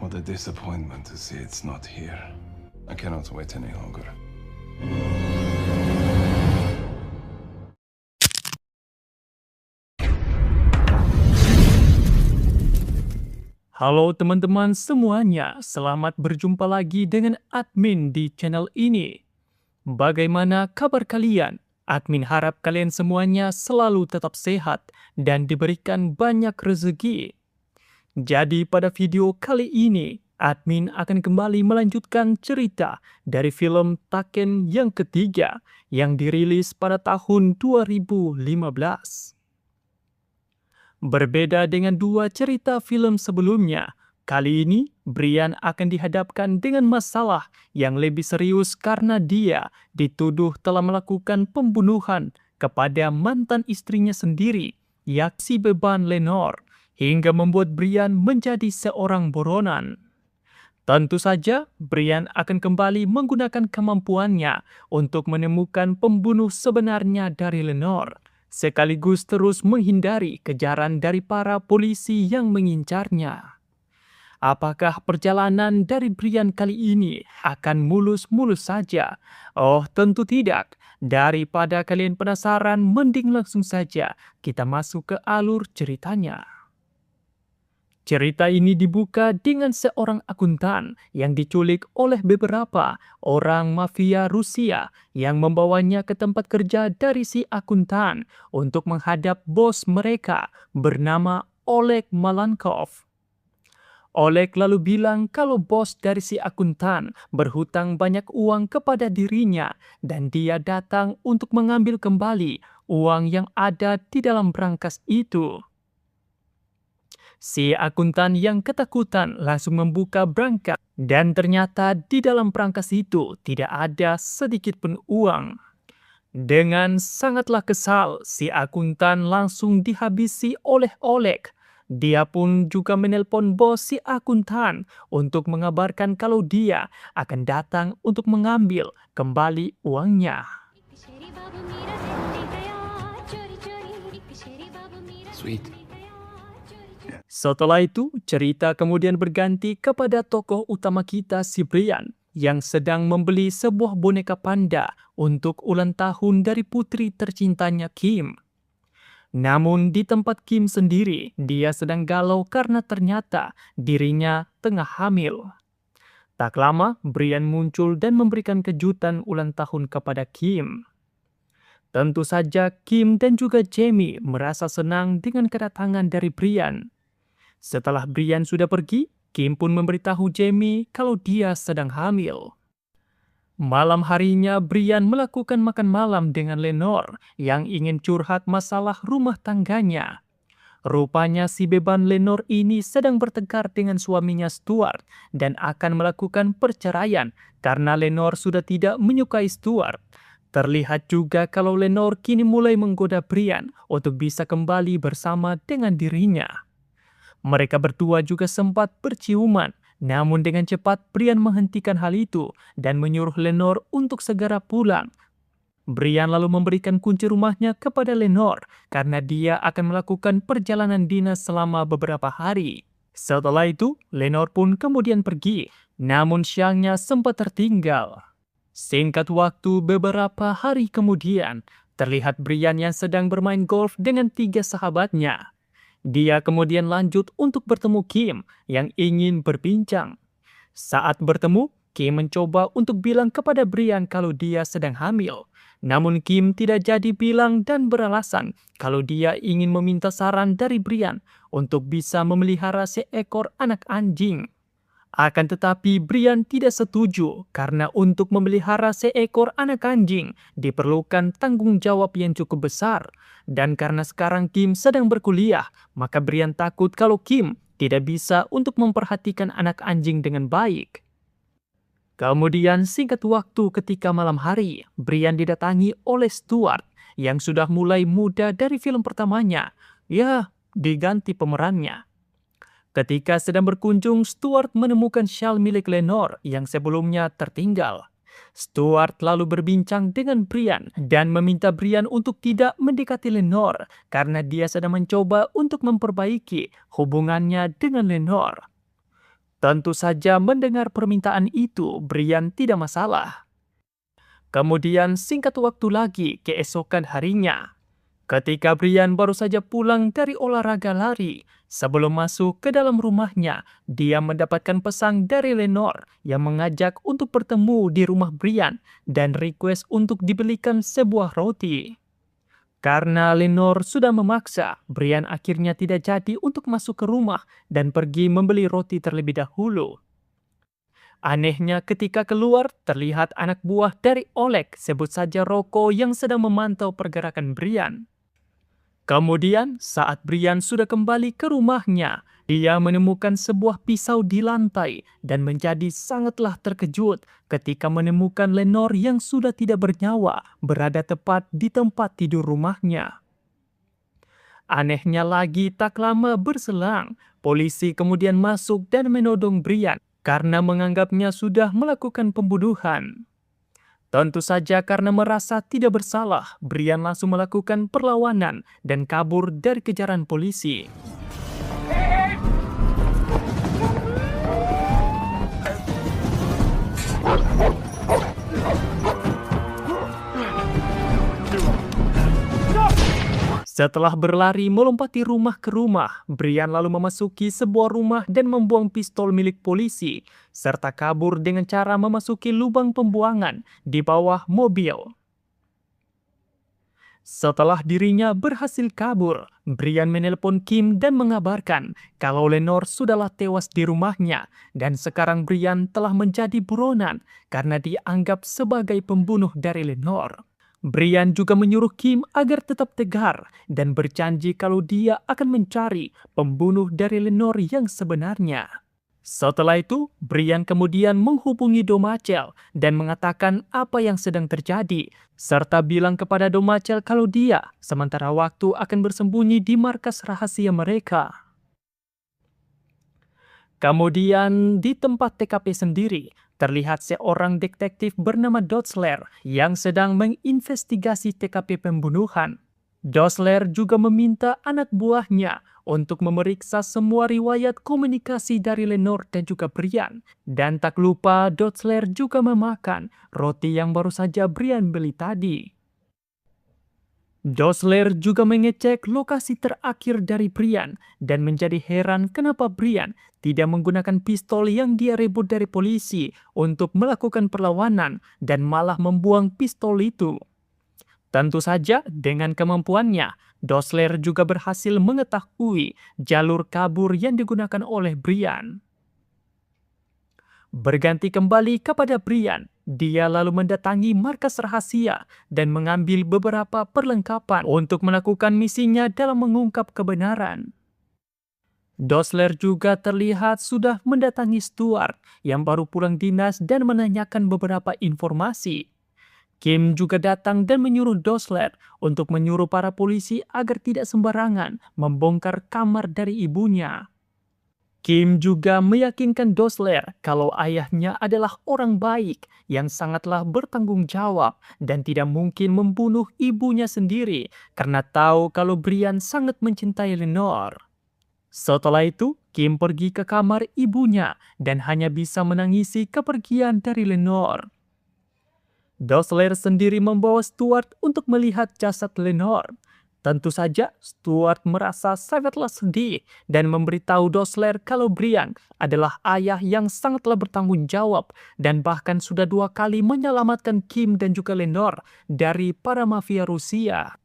What a disappointment to see it's not here. I cannot wait any longer. Halo teman-teman semuanya, selamat berjumpa lagi dengan admin di channel ini. Bagaimana kabar kalian? Admin harap kalian semuanya selalu tetap sehat dan diberikan banyak rezeki. Jadi pada video kali ini, admin akan kembali melanjutkan cerita dari film Taken yang ketiga yang dirilis pada tahun 2015. Berbeda dengan dua cerita film sebelumnya, kali ini Brian akan dihadapkan dengan masalah yang lebih serius karena dia dituduh telah melakukan pembunuhan kepada mantan istrinya sendiri, yakni si beban Lenore, hingga membuat Brian menjadi seorang buronan. Tentu saja, Brian akan kembali menggunakan kemampuannya untuk menemukan pembunuh sebenarnya dari Lenore, sekaligus terus menghindari kejaran dari para polisi yang mengincarnya. Apakah perjalanan dari Brian kali ini akan mulus-mulus saja? Oh, tentu tidak. Daripada kalian penasaran, mending langsung saja kita masuk ke alur ceritanya. Cerita ini dibuka dengan seorang akuntan yang diculik oleh beberapa orang mafia Rusia yang membawanya ke tempat kerja dari si akuntan untuk menghadap bos mereka bernama Oleg Malenkov. Oleg lalu bilang kalau bos dari si akuntan berhutang banyak uang kepada dirinya dan dia datang untuk mengambil kembali uang yang ada di dalam brankas itu. Si akuntan yang ketakutan langsung membuka brankas dan ternyata di dalam brankas itu tidak ada sedikit pun uang. Dengan sangatlah kesal, si akuntan langsung dihabisi oleh Oleg. Dia pun juga menelpon bos si akuntan untuk mengabarkan kalau dia akan datang untuk mengambil kembali uangnya. Sweet. Setelah itu, cerita kemudian berganti kepada tokoh utama kita si Brian yang sedang membeli sebuah boneka panda untuk ulang tahun dari putri tercintanya Kim. Namun di tempat Kim sendiri, dia sedang galau karena ternyata dirinya tengah hamil. Tak lama, Brian muncul dan memberikan kejutan ulang tahun kepada Kim. Tentu saja Kim dan juga Jamie merasa senang dengan kedatangan dari Brian. Setelah Brian sudah pergi, Kim pun memberitahu Jamie kalau dia sedang hamil. Malam harinya, Brian melakukan makan malam dengan Lenore yang ingin curhat masalah rumah tangganya. Rupanya si beban Lenore ini sedang bertengkar dengan suaminya Stuart dan akan melakukan perceraian karena Lenore sudah tidak menyukai Stuart. Terlihat juga kalau Lenore kini mulai menggoda Brian untuk bisa kembali bersama dengan dirinya. Mereka berdua juga sempat berciuman, namun dengan cepat Brian menghentikan hal itu dan menyuruh Lenore untuk segera pulang. Brian lalu memberikan kunci rumahnya kepada Lenore karena dia akan melakukan perjalanan dinas selama beberapa hari. Setelah itu, Lenore pun kemudian pergi, namun siangnya sempat tertinggal. Singkat waktu beberapa hari kemudian, terlihat Brian yang sedang bermain golf dengan 3 sahabatnya. Dia kemudian lanjut untuk bertemu Kim yang ingin berbincang. Saat bertemu, Kim mencoba untuk bilang kepada Brian kalau dia sedang hamil. Namun Kim tidak jadi bilang dan beralasan kalau dia ingin meminta saran dari Brian untuk bisa memelihara seekor anak anjing. Akan tetapi Brian tidak setuju karena untuk memelihara seekor anak anjing diperlukan tanggung jawab yang cukup besar. Dan karena sekarang Kim sedang berkuliah, maka Brian takut kalau Kim tidak bisa untuk memperhatikan anak anjing dengan baik. Kemudian singkat waktu ketika malam hari, Brian didatangi oleh Stuart yang sudah mulai muda dari film pertamanya. Ya, diganti pemerannya. Ketika sedang berkunjung, Stuart menemukan syal milik Lenore yang sebelumnya tertinggal. Stuart lalu berbincang dengan Brian dan meminta Brian untuk tidak mendekati Lenore karena dia sedang mencoba untuk memperbaiki hubungannya dengan Lenore. Tentu saja mendengar permintaan itu, Brian tidak masalah. Kemudian singkat waktu lagi keesokan harinya. Ketika Brian baru saja pulang dari olahraga lari, sebelum masuk ke dalam rumahnya, dia mendapatkan pesan dari Lenore yang mengajak untuk bertemu di rumah Brian dan request untuk dibelikan sebuah roti. Karena Lenore sudah memaksa, Brian akhirnya tidak jadi untuk masuk ke rumah dan pergi membeli roti terlebih dahulu. Anehnya ketika keluar, terlihat anak buah dari Oleg, sebut saja Rocco, yang sedang memantau pergerakan Brian. Kemudian, saat Brian sudah kembali ke rumahnya, dia menemukan sebuah pisau di lantai dan menjadi sangatlah terkejut ketika menemukan Lenore yang sudah tidak bernyawa berada tepat di tempat tidur rumahnya. Anehnya lagi, tak lama berselang, polisi kemudian masuk dan menodong Brian karena menganggapnya sudah melakukan pembunuhan. Tentu saja karena merasa tidak bersalah, Brian langsung melakukan perlawanan dan kabur dari kejaran polisi. Setelah berlari melompati rumah ke rumah, Brian lalu memasuki sebuah rumah dan membuang pistol milik polisi, serta kabur dengan cara memasuki lubang pembuangan di bawah mobil. Setelah dirinya berhasil kabur, Brian menelpon Kim dan mengabarkan kalau Lenore sudahlah tewas di rumahnya dan sekarang Brian telah menjadi buronan karena dianggap sebagai pembunuh dari Lenore. Brian juga menyuruh Kim agar tetap tegar dan berjanji kalau dia akan mencari pembunuh dari Lenore yang sebenarnya. Setelah itu, Brian kemudian menghubungi Domachel dan mengatakan apa yang sedang terjadi, serta bilang kepada Domachel kalau dia sementara waktu akan bersembunyi di markas rahasia mereka. Kemudian di tempat TKP sendiri, terlihat seorang detektif bernama Dotzler yang sedang menginvestigasi TKP pembunuhan. Dotzler juga meminta anak buahnya untuk memeriksa semua riwayat komunikasi dari Lenore dan juga Brian. Dan tak lupa Dotzler juga memakan roti yang baru saja Brian beli tadi. Dotzler juga mengecek lokasi terakhir dari Brian dan menjadi heran kenapa Brian tidak menggunakan pistol yang dia rebut dari polisi untuk melakukan perlawanan dan malah membuang pistol itu. Tentu saja dengan kemampuannya, Dotzler juga berhasil mengetahui jalur kabur yang digunakan oleh Brian. Berganti kembali kepada Brian, dia lalu mendatangi markas rahasia dan mengambil beberapa perlengkapan untuk melakukan misinya dalam mengungkap kebenaran. Dotzler juga terlihat sudah mendatangi Stuart yang baru pulang dinas dan menanyakan beberapa informasi. Kim juga datang dan menyuruh Dotzler untuk menyuruh para polisi agar tidak sembarangan membongkar kamar dari ibunya. Kim juga meyakinkan Dotzler kalau ayahnya adalah orang baik yang sangatlah bertanggung jawab dan tidak mungkin membunuh ibunya sendiri karena tahu kalau Brian sangat mencintai Lenore. Setelah itu, Kim pergi ke kamar ibunya dan hanya bisa menangisi kepergian dari Lenore. Dotzler sendiri membawa Stuart untuk melihat jasad Lenore. Tentu saja, Stuart merasa sangatlah sedih dan memberitahu Dotzler kalau Brian adalah ayah yang sangatlah bertanggung jawab dan bahkan sudah 2 kali menyelamatkan Kim dan juga Lenore dari para mafia Rusia.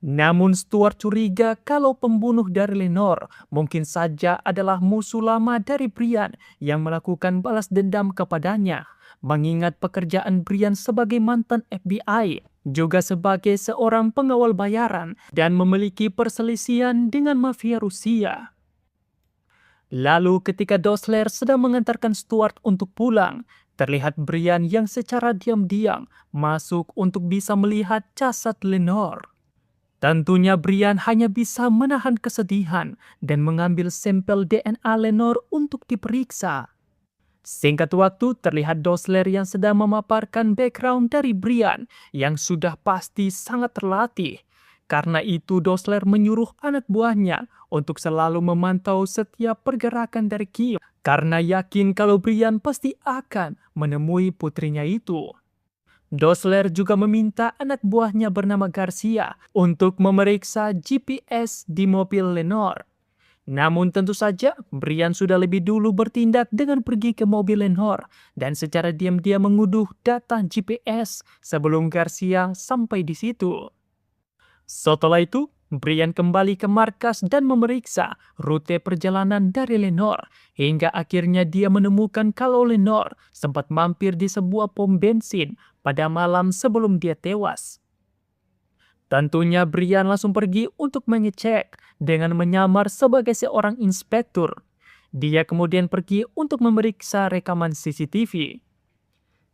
Namun Stuart curiga kalau pembunuh dari Lenore mungkin saja adalah musuh lama dari Brian yang melakukan balas dendam kepadanya, mengingat pekerjaan Brian sebagai mantan FBI, juga sebagai seorang pengawal bayaran dan memiliki perselisihan dengan mafia Rusia. Lalu ketika Dotzler sedang mengantarkan Stuart untuk pulang, terlihat Brian yang secara diam-diam masuk untuk bisa melihat jasad Lenore. Tentunya Brian hanya bisa menahan kesedihan dan mengambil sampel DNA Lenore untuk diperiksa. Singkat waktu, terlihat Dotzler yang sedang memaparkan background dari Brian yang sudah pasti sangat terlatih. Karena itu Dosler menyuruh anak buahnya untuk selalu memantau setiap pergerakan dari Kim, karena yakin kalau Brian pasti akan menemui putrinya itu. Dosler juga meminta anak buahnya bernama Garcia untuk memeriksa GPS di mobil Lenore. Namun tentu saja, Brian sudah lebih dulu bertindak dengan pergi ke mobil Lenore dan secara diam-diam mengunduh data GPS sebelum Garcia sampai di situ. Setelah itu, Brian kembali ke markas dan memeriksa rute perjalanan dari Lenore, hingga akhirnya dia menemukan kalau Lenore sempat mampir di sebuah pom bensin pada malam sebelum dia tewas. Tentunya Brian langsung pergi untuk mengecek dengan menyamar sebagai seorang inspektur. Dia kemudian pergi untuk memeriksa rekaman CCTV.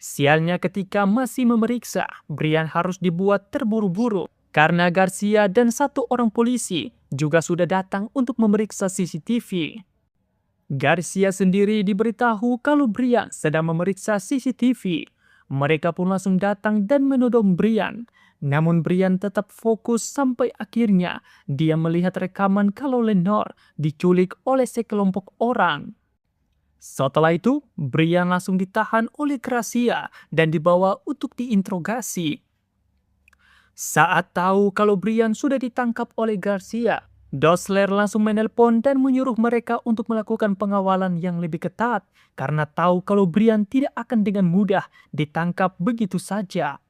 Sialnya ketika masih memeriksa, Brian harus dibuat terburu-buru karena Garcia dan satu orang polisi juga sudah datang untuk memeriksa CCTV. Garcia sendiri diberitahu kalau Brian sedang memeriksa CCTV. Mereka pun langsung datang dan menodong Brian. Namun Brian tetap fokus sampai akhirnya dia melihat rekaman kalau Lenore diculik oleh sekelompok orang. Setelah itu, Brian langsung ditahan oleh Garcia dan dibawa untuk diinterogasi. Saat tahu kalau Brian sudah ditangkap oleh Garcia, Dosler langsung menelpon dan menyuruh mereka untuk melakukan pengawalan yang lebih ketat karena tahu kalau Brian tidak akan dengan mudah ditangkap begitu saja.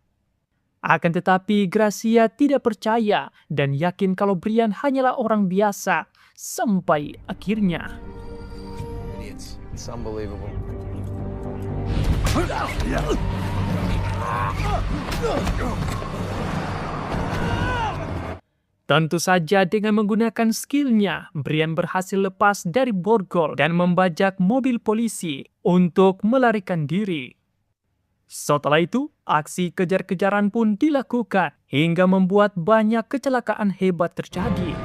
Akan tetapi Garcia tidak percaya dan yakin kalau Brian hanyalah orang biasa sampai akhirnya. It's unbelievable. Tentu saja dengan menggunakan skillnya, Brian berhasil lepas dari borgol dan membajak mobil polisi untuk melarikan diri. Setelah itu, aksi kejar-kejaran pun dilakukan hingga membuat banyak kecelakaan hebat terjadi.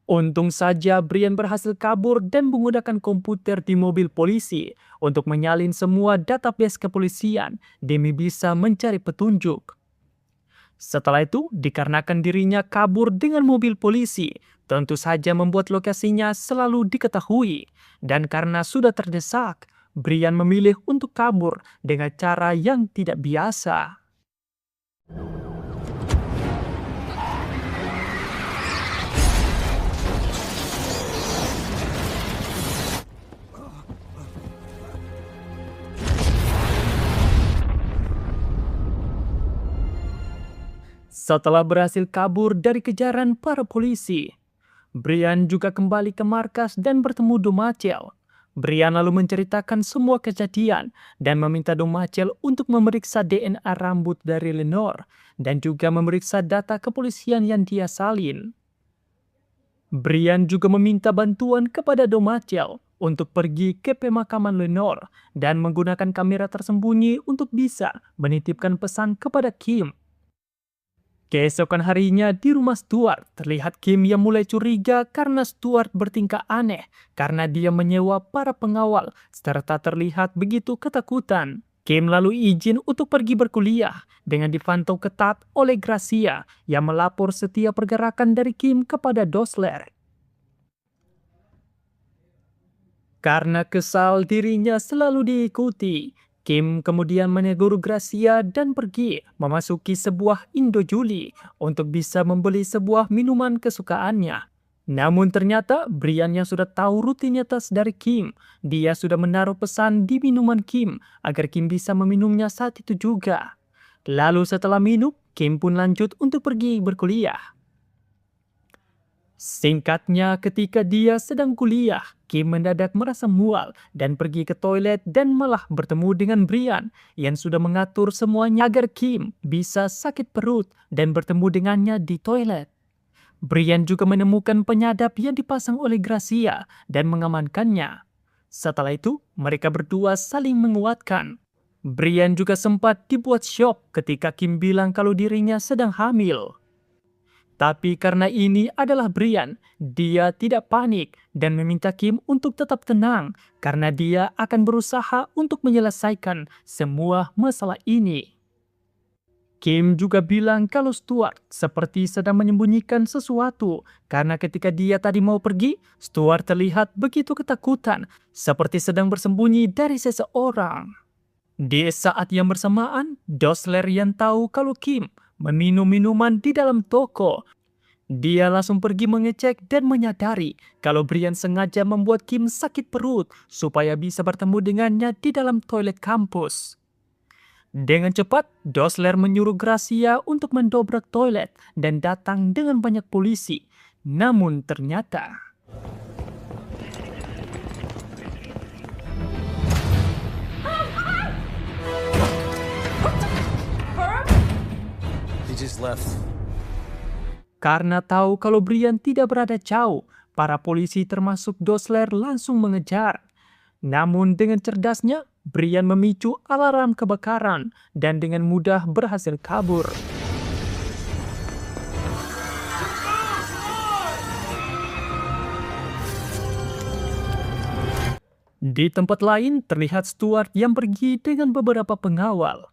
Untung saja Brian berhasil kabur dan menggunakan komputer di mobil polisi untuk menyalin semua database kepolisian demi bisa mencari petunjuk. Setelah itu, dikarenakan dirinya kabur dengan mobil polisi, tentu saja membuat lokasinya selalu diketahui. Dan karena sudah terdesak, Brian memilih untuk kabur dengan cara yang tidak biasa. Setelah berhasil kabur dari kejaran para polisi, Brian juga kembali ke markas dan bertemu Domachel. Brian lalu menceritakan semua kejadian dan meminta Domachel untuk memeriksa DNA rambut dari Lenore dan juga memeriksa data kepolisian yang dia salin. Brian juga meminta bantuan kepada Domachel untuk pergi ke pemakaman Lenore dan menggunakan kamera tersembunyi untuk bisa menitipkan pesan kepada Kim. Keesokan harinya di rumah Stuart, terlihat Kim yang mulai curiga karena Stuart bertingkah aneh karena dia menyewa para pengawal serta terlihat begitu ketakutan. Kim lalu izin untuk pergi berkuliah dengan dipantau ketat oleh Garcia yang melapor setiap pergerakan dari Kim kepada Dosler. Karena kesal dirinya selalu diikuti, Kim kemudian menegur Garcia dan pergi memasuki sebuah Indojuli untuk bisa membeli sebuah minuman kesukaannya. Namun ternyata Brian yang sudah tahu rutinitas dari Kim, dia sudah menaruh pesan di minuman Kim agar Kim bisa meminumnya saat itu juga. Lalu setelah minum, Kim pun lanjut untuk pergi berkuliah. Singkatnya, ketika dia sedang kuliah, Kim mendadak merasa mual dan pergi ke toilet dan malah bertemu dengan Brian yang sudah mengatur semuanya agar Kim bisa sakit perut dan bertemu dengannya di toilet. Brian juga menemukan penyadap yang dipasang oleh Garcia dan mengamankannya. Setelah itu, mereka berdua saling menguatkan. Brian juga sempat dibuat syok ketika Kim bilang kalau dirinya sedang hamil. Tapi karena ini adalah Brian, dia tidak panik dan meminta Kim untuk tetap tenang karena dia akan berusaha untuk menyelesaikan semua masalah ini. Kim juga bilang kalau Stuart seperti sedang menyembunyikan sesuatu karena ketika dia tadi mau pergi, Stuart terlihat begitu ketakutan seperti sedang bersembunyi dari seseorang. Di saat yang bersamaan, Dosler yang tahu kalau Kim meminum minuman di dalam toko. Dia langsung pergi mengecek dan menyadari kalau Brian sengaja membuat Kim sakit perut supaya bisa bertemu dengannya di dalam toilet kampus. Dengan cepat, Dosler menyuruh Gracia untuk mendobrak toilet dan datang dengan banyak polisi. Namun ternyata He just left. karena tahu kalau Brian tidak berada jauh, para polisi termasuk Dosler langsung mengejar. Namun dengan cerdasnya, Brian memicu alarm kebakaran dan dengan mudah berhasil kabur. Di tempat lain terlihat Stuart yang pergi dengan beberapa pengawal.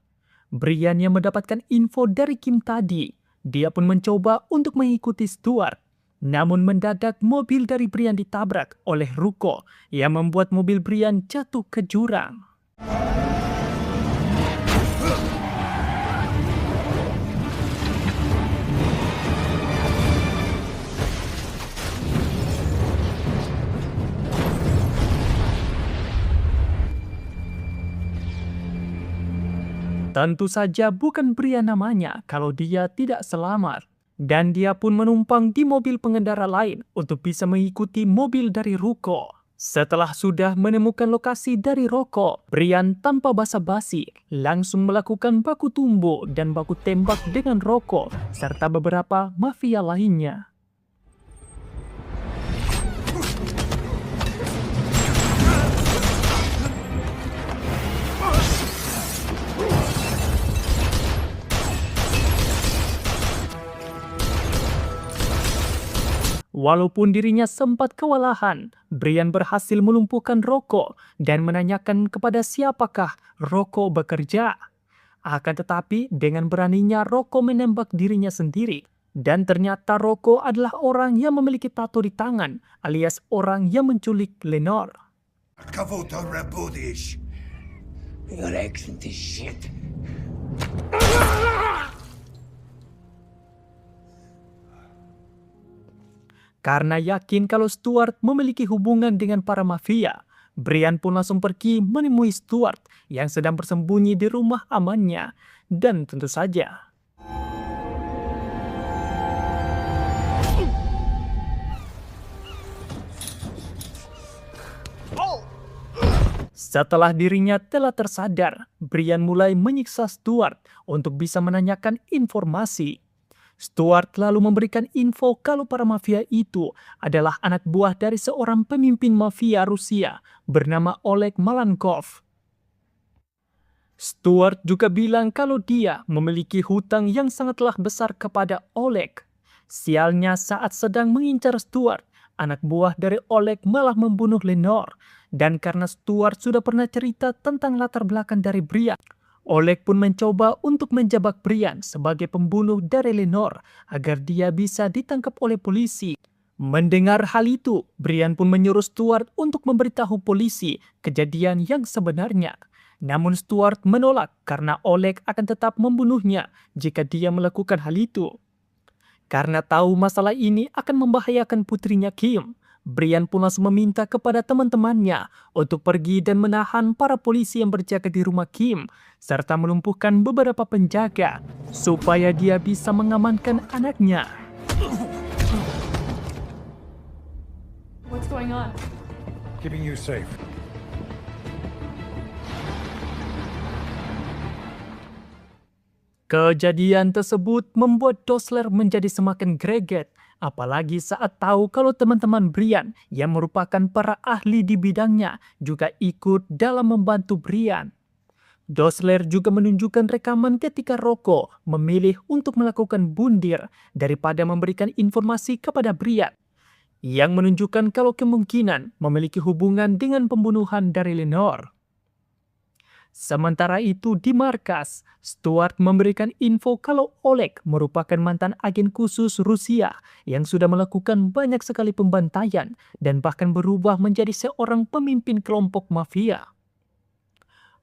Brian yang mendapatkan info dari Kim tadi, dia pun mencoba untuk mengikuti Stuart. Namun mendadak mobil dari Brian ditabrak oleh Ruko yang membuat mobil Brian jatuh ke jurang. Tentu saja bukan Brian namanya kalau dia tidak selamat. Dan dia pun menumpang di mobil pengendara lain untuk bisa mengikuti mobil dari Ruko. Setelah sudah menemukan lokasi dari Ruko, Brian tanpa basa-basi langsung melakukan baku tumbuk dan baku tembak dengan Ruko serta beberapa mafia lainnya. Walaupun dirinya sempat kewalahan, Brian berhasil melumpuhkan Ruko dan menanyakan kepada siapakah Ruko bekerja. Akan tetapi dengan beraninya Ruko menembak dirinya sendiri. Dan ternyata Ruko adalah orang yang memiliki tato di tangan alias orang yang menculik Lenore. Kavo to Rabudish. Your accent is shit. Karena yakin kalau Stuart memiliki hubungan dengan para mafia, Brian pun langsung pergi menemui Stuart yang sedang bersembunyi di rumah amannya. Dan tentu saja, setelah dirinya telah tersadar, Brian mulai menyiksa Stuart untuk bisa menanyakan informasi. Stuart lalu memberikan info kalau para mafia itu adalah anak buah dari seorang pemimpin mafia Rusia bernama Oleg Malenkov. Stuart juga bilang kalau dia memiliki hutang yang sangatlah besar kepada Oleg. Sialnya saat sedang mengincar Stuart, anak buah dari Oleg malah membunuh Lenore. Dan karena Stuart sudah pernah cerita tentang latar belakang dari Brian, Oleg pun mencoba untuk menjebak Brian sebagai pembunuh dari Lenore agar dia bisa ditangkap oleh polisi. Mendengar hal itu, Brian pun menyuruh Stuart untuk memberitahu polisi kejadian yang sebenarnya. Namun Stuart menolak karena Oleg akan tetap membunuhnya jika dia melakukan hal itu. Karena tahu masalah ini akan membahayakan putrinya Kim, Brian pun langsung meminta kepada teman-temannya untuk pergi dan menahan para polisi yang berjaga di rumah Kim, serta melumpuhkan beberapa penjaga, supaya dia bisa mengamankan anaknya. What's going on? Keeping you safe. Kejadian tersebut membuat Dosler menjadi semakin greget, apalagi saat tahu kalau teman-teman Brian yang merupakan para ahli di bidangnya juga ikut dalam membantu Brian. Dosler juga menunjukkan rekaman ketika Rocco memilih untuk melakukan bundir daripada memberikan informasi kepada Brian, yang menunjukkan kalau kemungkinan memiliki hubungan dengan pembunuhan dari Lenore. Sementara itu di markas, Stuart memberikan info kalau Oleg merupakan mantan agen khusus Rusia yang sudah melakukan banyak sekali pembantaian dan bahkan berubah menjadi seorang pemimpin kelompok mafia.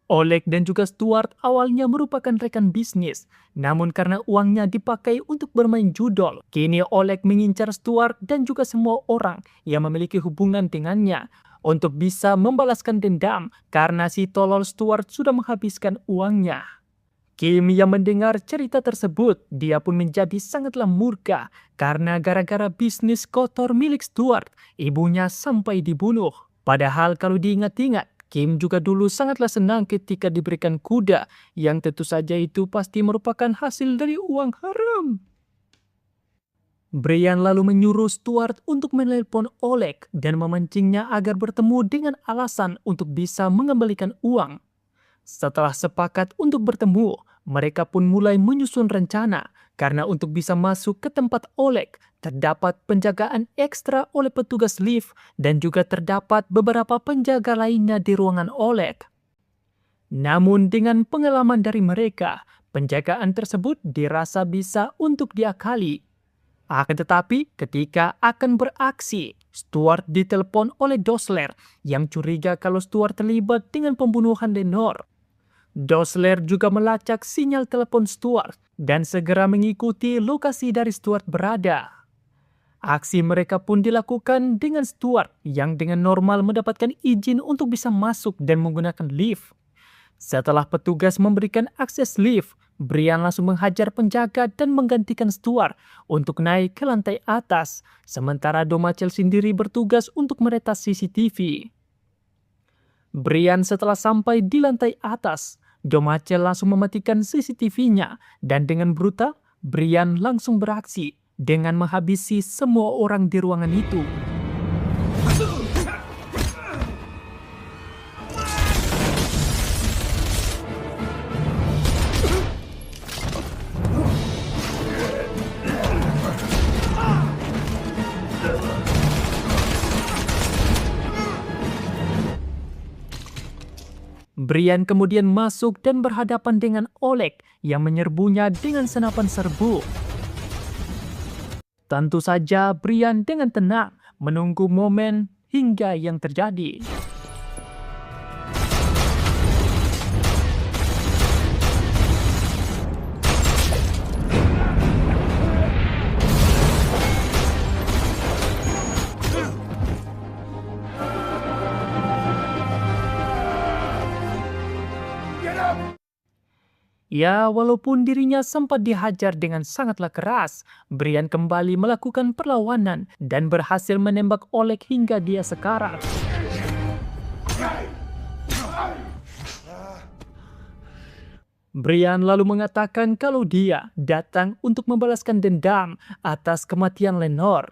Oleg dan juga Stuart awalnya merupakan rekan bisnis, namun karena uangnya dipakai untuk bermain judol, kini Oleg mengincar Stuart dan juga semua orang yang memiliki hubungan dengannya untuk bisa membalaskan dendam karena si tolol Stuart sudah menghabiskan uangnya. Kim yang mendengar cerita tersebut, dia pun menjadi sangatlah murka karena gara-gara bisnis kotor milik Stuart, ibunya sampai dibunuh. Padahal kalau diingat-ingat, Kim juga dulu sangatlah senang ketika diberikan kuda, yang tentu saja itu pasti merupakan hasil dari uang haram. Brian lalu menyuruh Stuart untuk menelpon Oleg dan memancingnya agar bertemu dengan alasan untuk bisa mengembalikan uang. Setelah sepakat untuk bertemu, mereka pun mulai menyusun rencana karena untuk bisa masuk ke tempat Oleg, terdapat penjagaan ekstra oleh petugas lift dan juga terdapat beberapa penjaga lainnya di ruangan Oleg. Namun dengan pengalaman dari mereka, penjagaan tersebut dirasa bisa untuk diakali. Akan tetapi ketika akan beraksi, Stuart ditelepon oleh Dosler yang curiga kalau Stuart terlibat dengan pembunuhan Lenore. Dosler juga melacak sinyal telepon Stuart dan segera mengikuti lokasi dari Stuart berada. Aksi mereka pun dilakukan dengan Stuart yang dengan normal mendapatkan izin untuk bisa masuk dan menggunakan lift. Setelah petugas memberikan akses lift, Brian langsung menghajar penjaga dan menggantikan Stuart untuk naik ke lantai atas, sementara Domacel sendiri bertugas untuk meretas CCTV. Brian setelah sampai di lantai atas, Domacel langsung mematikan CCTV-nya dan dengan brutal, Brian langsung beraksi dengan menghabisi semua orang di ruangan itu. Brian kemudian masuk dan berhadapan dengan Oleg yang menyerbunya dengan senapan serbu. Tentu saja Brian dengan tenang menunggu momen hingga yang terjadi. Ya, walaupun dirinya sempat dihajar dengan sangatlah keras, Brian kembali melakukan perlawanan dan berhasil menembak Oleg hingga dia sekarat. Brian lalu mengatakan kalau dia datang untuk membalaskan dendam atas kematian Lenore.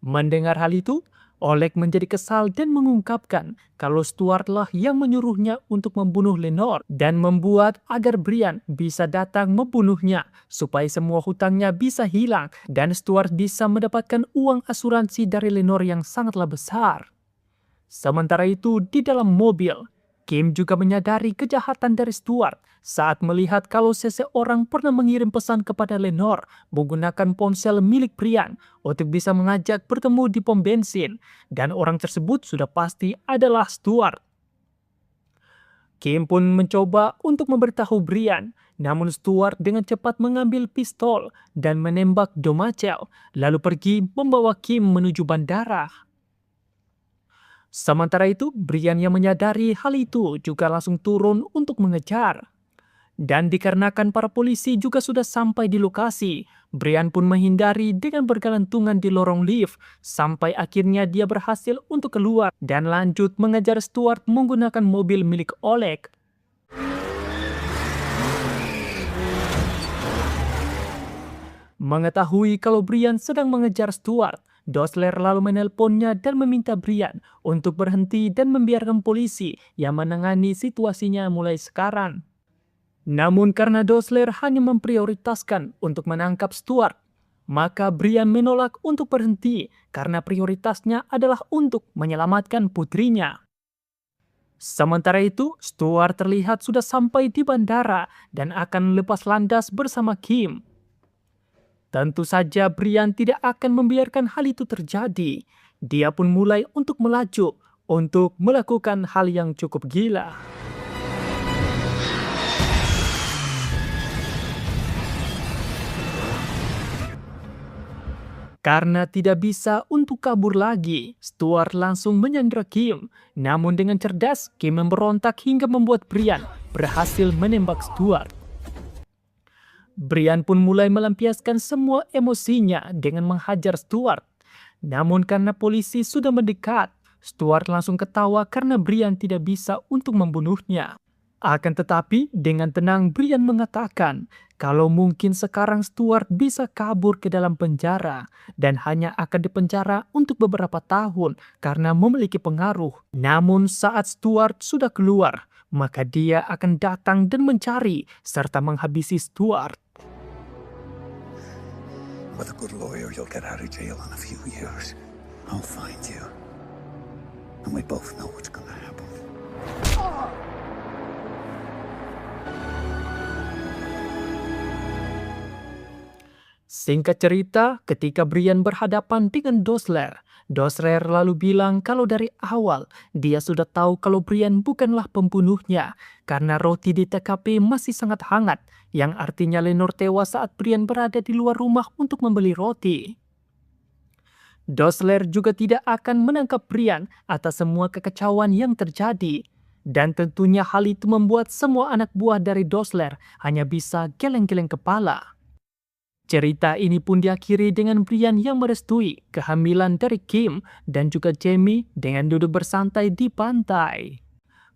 Mendengar hal itu, Oleg menjadi kesal dan mengungkapkan kalau Stuart lah yang menyuruhnya untuk membunuh Lenore dan membuat agar Brian bisa datang membunuhnya supaya semua hutangnya bisa hilang dan Stuart bisa mendapatkan uang asuransi dari Lenore yang sangatlah besar. Sementara itu di dalam mobil, Kim juga menyadari kejahatan dari Stuart saat melihat kalau seseorang pernah mengirim pesan kepada Lenore menggunakan ponsel milik Brian untuk bisa mengajak bertemu di pom bensin, dan orang tersebut sudah pasti adalah Stuart. Kim pun mencoba untuk memberitahu Brian, namun Stuart dengan cepat mengambil pistol dan menembak Domacel, lalu pergi membawa Kim menuju bandara. Sementara itu, Brian yang menyadari hal itu juga langsung turun untuk mengejar. Dan dikarenakan para polisi juga sudah sampai di lokasi, Brian pun menghindari dengan bergelantungan di lorong lift sampai akhirnya dia berhasil untuk keluar dan lanjut mengejar Stuart menggunakan mobil milik Oleg. Mengetahui kalau Brian sedang mengejar Stuart, Dosler lalu menelponnya dan meminta Brian untuk berhenti dan membiarkan polisi yang menangani situasinya mulai sekarang. Namun karena Dosler hanya memprioritaskan untuk menangkap Stuart, maka Brian menolak untuk berhenti karena prioritasnya adalah untuk menyelamatkan putrinya. Sementara itu, Stuart terlihat sudah sampai di bandara dan akan lepas landas bersama Kim. Tentu saja Brian tidak akan membiarkan hal itu terjadi. Dia pun mulai untuk melaju untuk melakukan hal yang cukup gila. Karena tidak bisa untuk kabur lagi, Stuart langsung menyandera Kim. Namun dengan cerdas, Kim memberontak hingga membuat Brian berhasil menembak Stuart. Brian pun mulai melampiaskan semua emosinya dengan menghajar Stuart. Namun karena polisi sudah mendekat, Stuart langsung ketawa karena Brian tidak bisa untuk membunuhnya. Akan tetapi, dengan tenang Brian mengatakan kalau mungkin sekarang Stuart bisa kabur ke dalam penjara dan hanya akan dipenjara untuk beberapa tahun karena memiliki pengaruh. Namun saat Stuart sudah keluar, maka dia akan datang dan mencari serta menghabisi Stuart. With a good lawyer, you'll get out of jail in a few years. I'll find you. And we both know what's gonna happen. Singkat cerita, ketika Brian berhadapan dengan Dosler, Dosler lalu bilang kalau dari awal dia sudah tahu kalau Brian bukanlah pembunuhnya karena roti di TKP masih sangat hangat, yang artinya Lenore tewas saat Brian berada di luar rumah untuk membeli roti. Dosler juga tidak akan menangkap Brian atas semua kekacauan yang terjadi. Dan tentunya hal itu membuat semua anak buah dari Dosler hanya bisa geleng-geleng kepala. Cerita ini pun diakhiri dengan Brian yang merestui kehamilan dari Kim dan juga Jamie dengan duduk bersantai di pantai.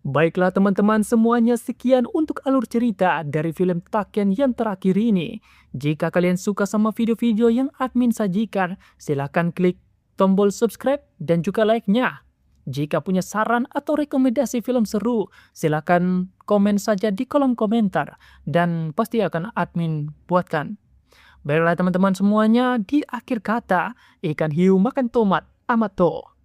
Baiklah teman-teman semuanya, sekian untuk alur cerita dari film Taken yang terakhir ini. Jika kalian suka sama video-video yang admin sajikan, silahkan klik tombol subscribe dan juga like-nya. Jika punya saran atau rekomendasi film seru, silahkan komen saja di kolom komentar dan pasti akan admin buatkan. Baiklah teman-teman semuanya, di akhir kata, ikan hiu makan tomat amat toh.